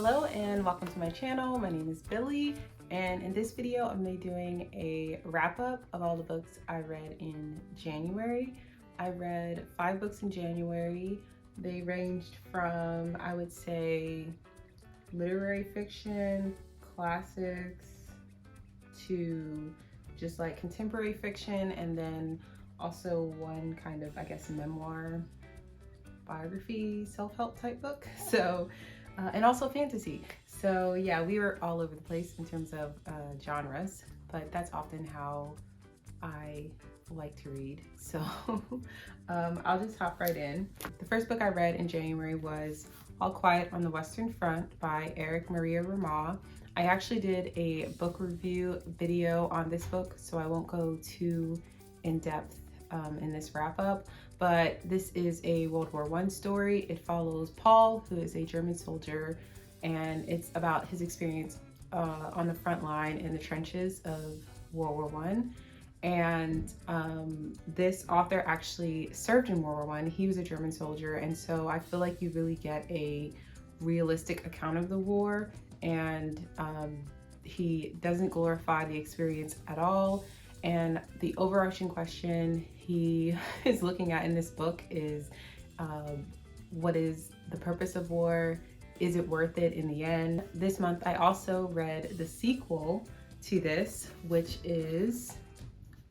Hello and welcome to my channel. My name is Billy, and in this video I'm going to be doing a wrap-up of all the books I read in January. I read 5 books in January. They ranged from, I would say, literary fiction, classics, to just like contemporary fiction, and then also one kind of, I guess, memoir, biography, self-help type book. So and also fantasy. So yeah, we were all over the place in terms of genres, but that's often how I like to read. So I'll just hop right in. The first book I read in January was All Quiet on the Western Front by Eric Maria Remarque. I actually did a book review video on this book, so I won't go too in depth in this wrap up, but this is a World War I story. It follows Paul, who is a German soldier, and it's about his experience on the front line in the trenches of World War I. And this author actually served in World War I. He was a German soldier, and so I feel like you really get a realistic account of the war, and he doesn't glorify the experience at all. And the overarching question he is looking at in this book is, what is the purpose of war? Is it worth it in the end? This month, I also read the sequel to this, which is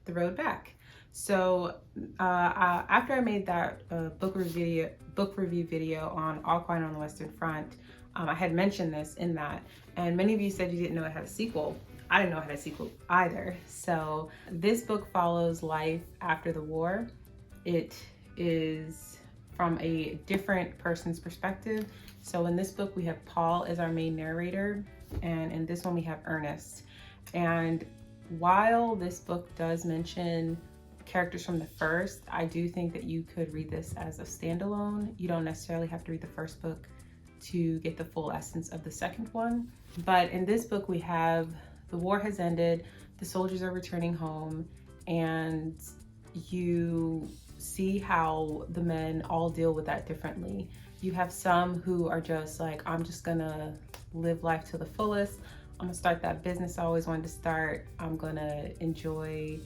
The Road Back. So after I made that book review video on All Quiet on the Western Front, I had mentioned this in that, and many of you said you didn't know it had a sequel. I didn't know it had a sequel either. So this book follows life after the war. It is from a different person's perspective. So in this book, we have Paul as our main narrator, and in this one we have Ernest. And while this book does mention characters from the first, I do think that you could read this as a standalone. You don't necessarily have to read the first book to get the full essence of the second one. But in this book, we have the war has ended, the soldiers are returning home, and you see how the men all deal with that differently. You have some who are just like, I'm just gonna live life to the fullest. I'm gonna start that business I always wanted to start. I'm gonna enjoy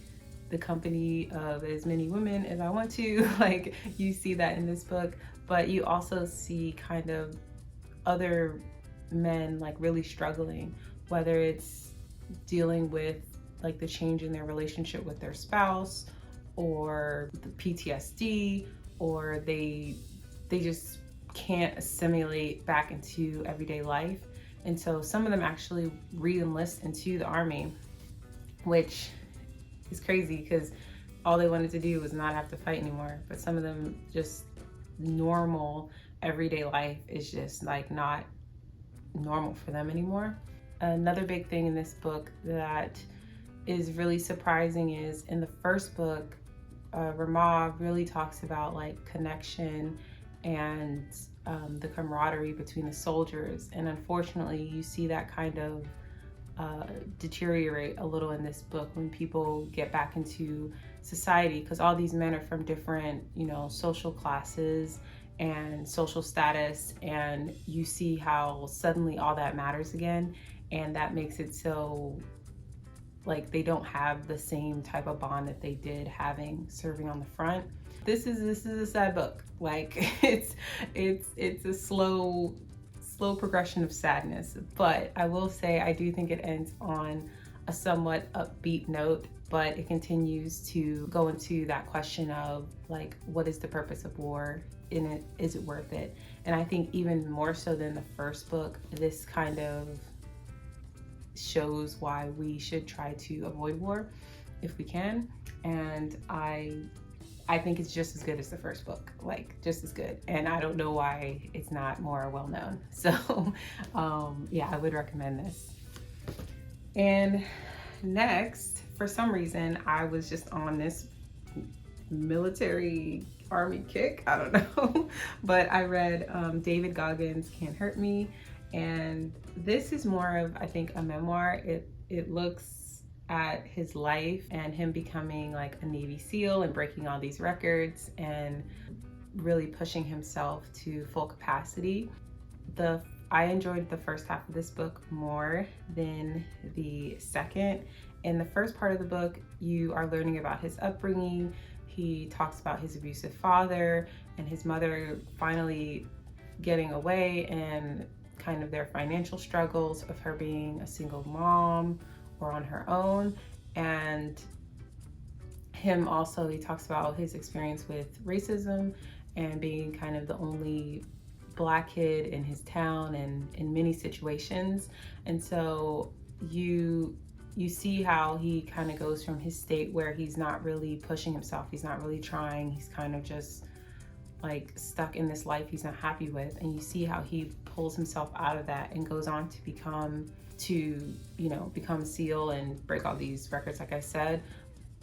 the company of as many women as I want to. Like, you see that in this book, but you also see kind of other men like really struggling, whether it's dealing with like the change in their relationship with their spouse, or the PTSD, or they just can't assimilate back into everyday life. And so some of them actually re-enlist into the army, which is crazy because all they wanted to do was not have to fight anymore. But some of them, just normal everyday life is just like not normal for them anymore. Another big thing in this book that is really surprising is in the first book, Remarque really talks about like connection and the camaraderie between the soldiers. And unfortunately, you see that kind of deteriorate a little in this book when people get back into society, because all these men are from different, social classes and social status, and you see how suddenly all that matters again, and that makes it so like they don't have the same type of bond that they did having serving on the front. This is a sad book. Like it's a slow progression of sadness, but I will say I do think it ends on a somewhat upbeat note, but it continues to go into that question of like, what is the purpose of war? Is it worth it? And I think even more so than the first book, this kind of shows why we should try to avoid war if we can. And I think it's just as good as the first book, like just as good. And I don't know why it's not more well known. So yeah, I would recommend this. And next, for some reason, I was just on this military army kick. I don't know, but I read David Goggins' Cant Hurt Me. And this is more of, I think, a memoir. It looks at his life and him becoming like a Navy SEAL and breaking all these records and really pushing himself to full capacity. The I enjoyed the first half of this book more than the second. In the first part of the book, you are learning about his upbringing. He talks about his abusive father and his mother finally getting away, and kind of their financial struggles of her being a single mom or on her own. And him also, he talks about his experience with racism and being kind of the only Black kid in his town and in many situations. And so you see how he kind of goes from his state where he's not really pushing himself, he's not really trying, he's kind of just like stuck in this life he's not happy with, and you see how he pulls himself out of that and goes on to become SEAL and break all these records, like I said.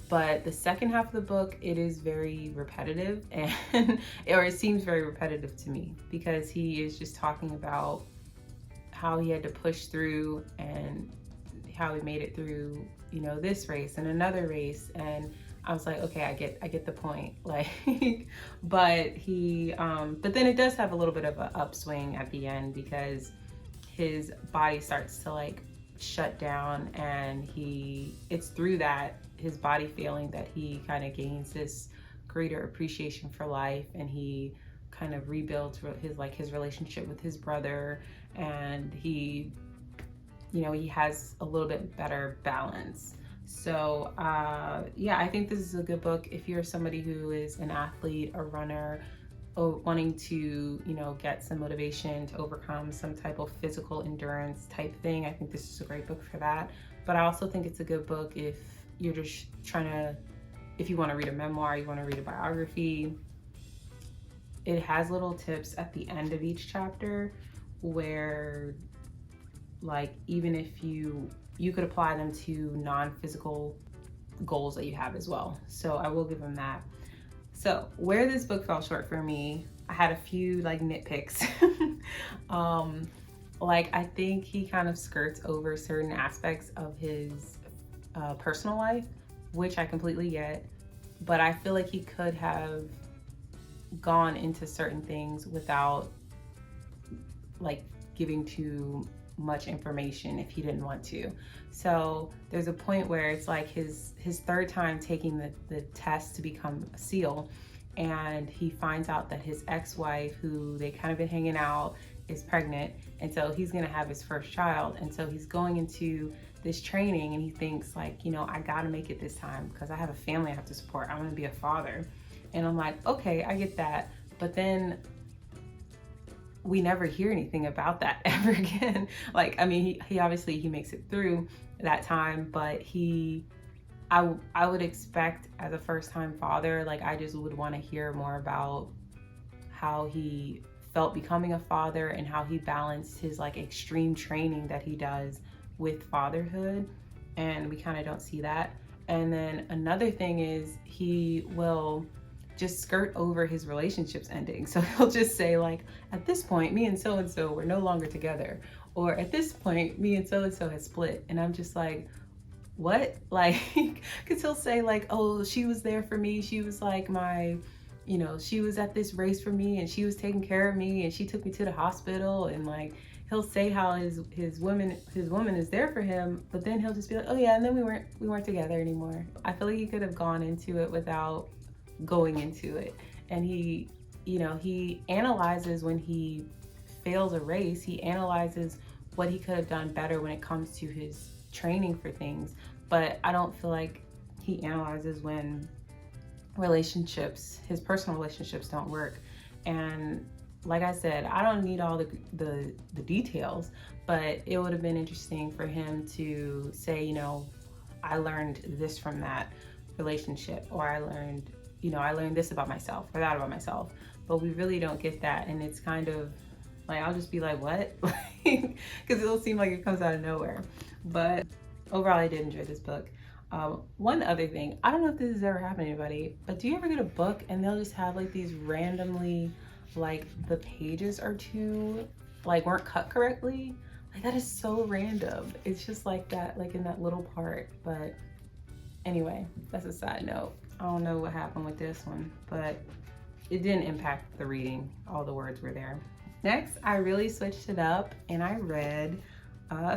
But the second half of the book, it is very repetitive, and or it seems very repetitive to me, because he is just talking about how he had to push through and how he made it through, this race and another race. And I was like, okay, I get the point. Like, but then it does have a little bit of an upswing at the end, because his body starts to like shut down, and it's through that, his body failing, that he kind of gains this greater appreciation for life, and he kind of rebuilds his relationship with his brother, and he has a little bit better balance. So yeah, I think this is a good book if you're somebody who is an athlete, a runner, or wanting to get some motivation to overcome some type of physical endurance type thing. I think this is a great book for that. But I also think it's a good book if you're just if you want to read a memoir, you want to read a biography. It has little tips at the end of each chapter where, like, even if you could apply them to non-physical goals that you have as well. So I will give them that. So where this book fell short for me, I had a few like nitpicks. Like, I think he kind of skirts over certain aspects of his personal life, which I completely get, but I feel like he could have gone into certain things without like giving too much information if he didn't want to. So there's a point where it's like his third time taking the test to become a SEAL, and he finds out that his ex-wife, who they kind of been hanging out, is pregnant, and so he's gonna have his first child. And so he's going into this training, and he thinks like, I gotta make it this time because I have a family I have to support. I'm gonna be a father. And I'm like, okay, I get that. But then we never hear anything about that ever again. Like, I mean, he obviously he makes it through that time, but I would expect, as a first-time father, like, I just would want to hear more about how he felt becoming a father and how he balanced his like extreme training that he does with fatherhood, and we kind of don't see that. And then another thing is, he will just skirt over his relationships ending. So he'll just say like, at this point, me and so-and-so were no longer together, or at this point, me and so-and-so had split. And I'm just like, what? Like, because he'll say like, oh, she was there for me, she was like my, she was at this race for me, and she was taking care of me, and she took me to the hospital. And like, he'll say how his woman is there for him, but then he'll just be like, oh yeah, and then we weren't together anymore. I feel like he could have gone into it without going into it. And he analyzes when he fails a race, he analyzes what he could have done better when it comes to his training for things. But I don't feel like he analyzes when his personal relationships don't work. And like I said, I don't need all the details, but it would have been interesting for him to say, I learned this from that relationship, or I learned this about myself, or that about myself. But we really don't get that, and it's kind of like, I'll just be like, what? Because it'll seem like it comes out of nowhere. But overall, I did enjoy this book. One other thing, I don't know if this has ever happened to anybody, but do you ever get a book and they'll just have like these randomly, like, the pages or two like weren't cut correctly? Like, that is so random. It's just like that, like in that little part. But anyway, that's a side note. I don't know what happened with this one, but it didn't impact the reading. All the words were there. Next, I really switched it up and I read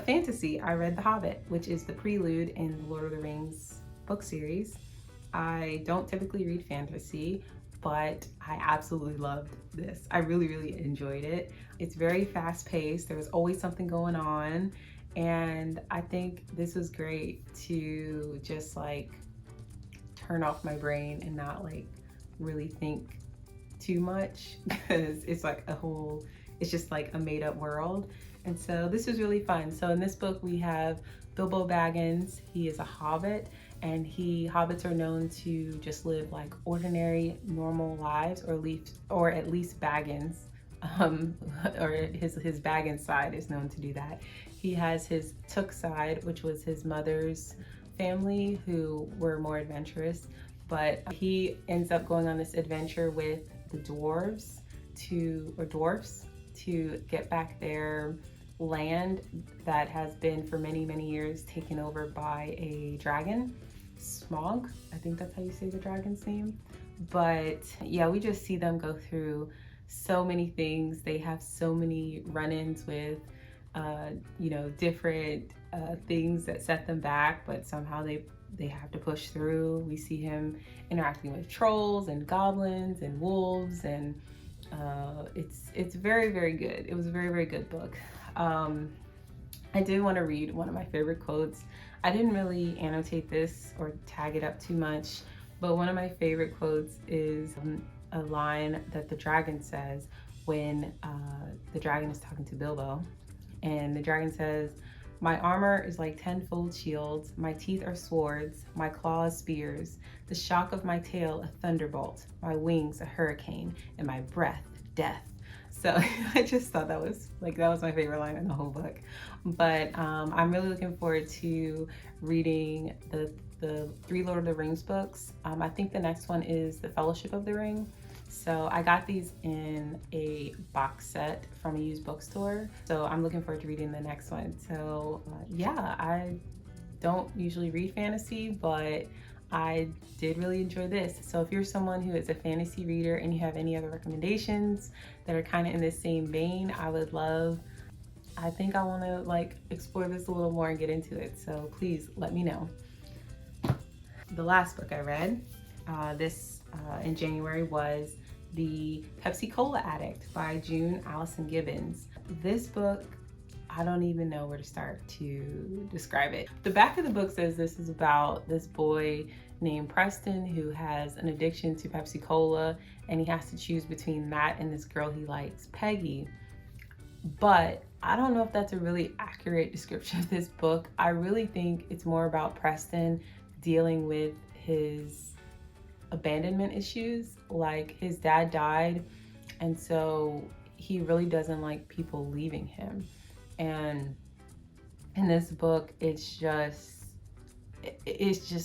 fantasy. I read The Hobbit, which is the prelude in the Lord of the Rings book series. I don't typically read fantasy, but I absolutely loved this. I really, really enjoyed it. It's very fast paced. There was always something going on. And I think this was great to just like turn off my brain and not like really think too much, because it's like it's just like a made up world. And so this was really fun. So in this book we have Bilbo Baggins. He is a hobbit, and hobbits are known to just live like ordinary, normal lives, or at least Baggins, or his Baggins side is known to do that. He has his Took side, which was his mother's family, who were more adventurous, but he ends up going on this adventure with the dwarves to get back their land that has been for many, many years taken over by a dragon, Smog. I think that's how you say the dragon's name. But yeah, we just see them go through so many things. They have so many run-ins with different things that set them back, but somehow they have to push through. We see him interacting with trolls and goblins and wolves, and it's very, very good. It was a very, very good book. I did want to read one of my favorite quotes. I didn't really annotate this or tag it up too much, but one of my favorite quotes is a line that the dragon says when the dragon is talking to Bilbo. And the dragon says, "My armor is like 10-fold shields, my teeth are swords, my claws spears, the shock of my tail a thunderbolt, my wings a hurricane, and my breath death." So I just thought that was my favorite line in the whole book. But I'm really looking forward to reading the 3 Lord of the Rings books. I think the next one is The Fellowship of the Ring. So I got these in a box set from a used bookstore. So I'm looking forward to reading the next one. So yeah, I don't usually read fantasy, but I did really enjoy this. So if you're someone who is a fantasy reader and you have any other recommendations that are kind of in this same vein, I think I want to like explore this a little more and get into it. So please let me know. The last book I read in January was the Pepsi Cola Addict by June Alison-Gibbons. This book, I don't even know where to start to describe it. The back of the book says this is about this boy named Preston who has an addiction to Pepsi Cola, and he has to choose between that and this girl he likes, Peggy. But I don't know if that's a really accurate description of this book. I really think it's more about Preston dealing with his abandonment issues. Like, his dad died, and so he really doesn't like people leaving him. And in this book, it's just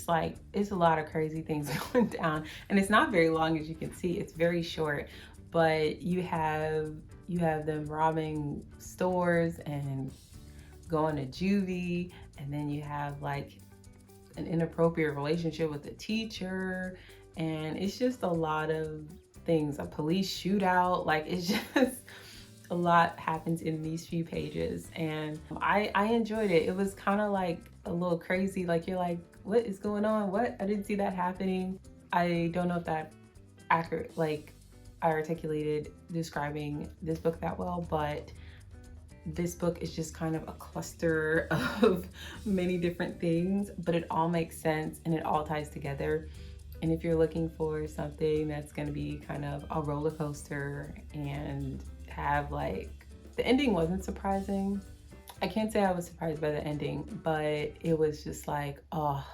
like, it's a lot of crazy things going down, and it's not very long, as you can see. It's very short, but you have them robbing stores and going to juvie, and then you have like an inappropriate relationship with the teacher, and it's just a lot of things. A police shootout, like, it's just a lot happens in these few pages, and I enjoyed it. It was kind of like a little crazy, like you're like, what is going on? What? I didn't see that happening. I don't know if that accurate, like I articulated describing this book that well, but this book is just kind of a cluster of many different things, but it all makes sense and it all ties together. And if you're looking for something that's going to be kind of a roller coaster and have like, the ending wasn't surprising. I can't say I was surprised by the ending, but it was just like, oh,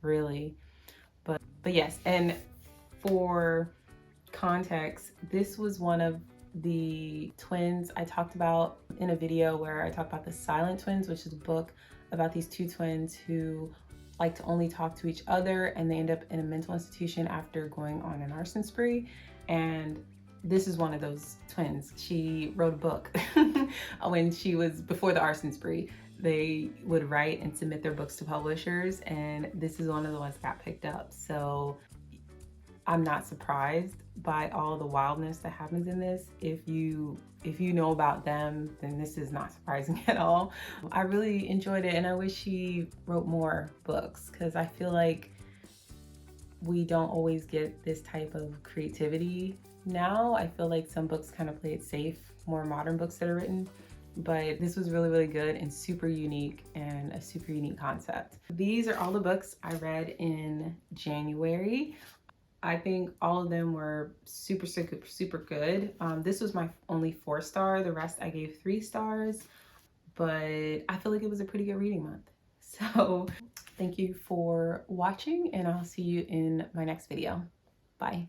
really? But yes, and for context, this was one of the twins I talked about in a video where I talked about the Silent Twins, which is a book about these 2 twins who like to only talk to each other, and they end up in a mental institution after going on an arson spree. And this is one of those twins. She wrote a book when she was before the arson spree. They would write and submit their books to publishers, and this is one of the ones that got picked up. So I'm not surprised by all the wildness that happens in this. If you know about them, then this is not surprising at all. I really enjoyed it, and I wish she wrote more books, because I feel like we don't always get this type of creativity now. I feel like some books kind of play it safe, more modern books that are written, but this was really, really good and super unique, and a super unique concept. These are all the books I read in January. I think all of them were super, super, super good. This was my only 4-star. The rest I gave 3 stars, but I feel like it was a pretty good reading month. So thank you for watching, and I'll see you in my next video. Bye.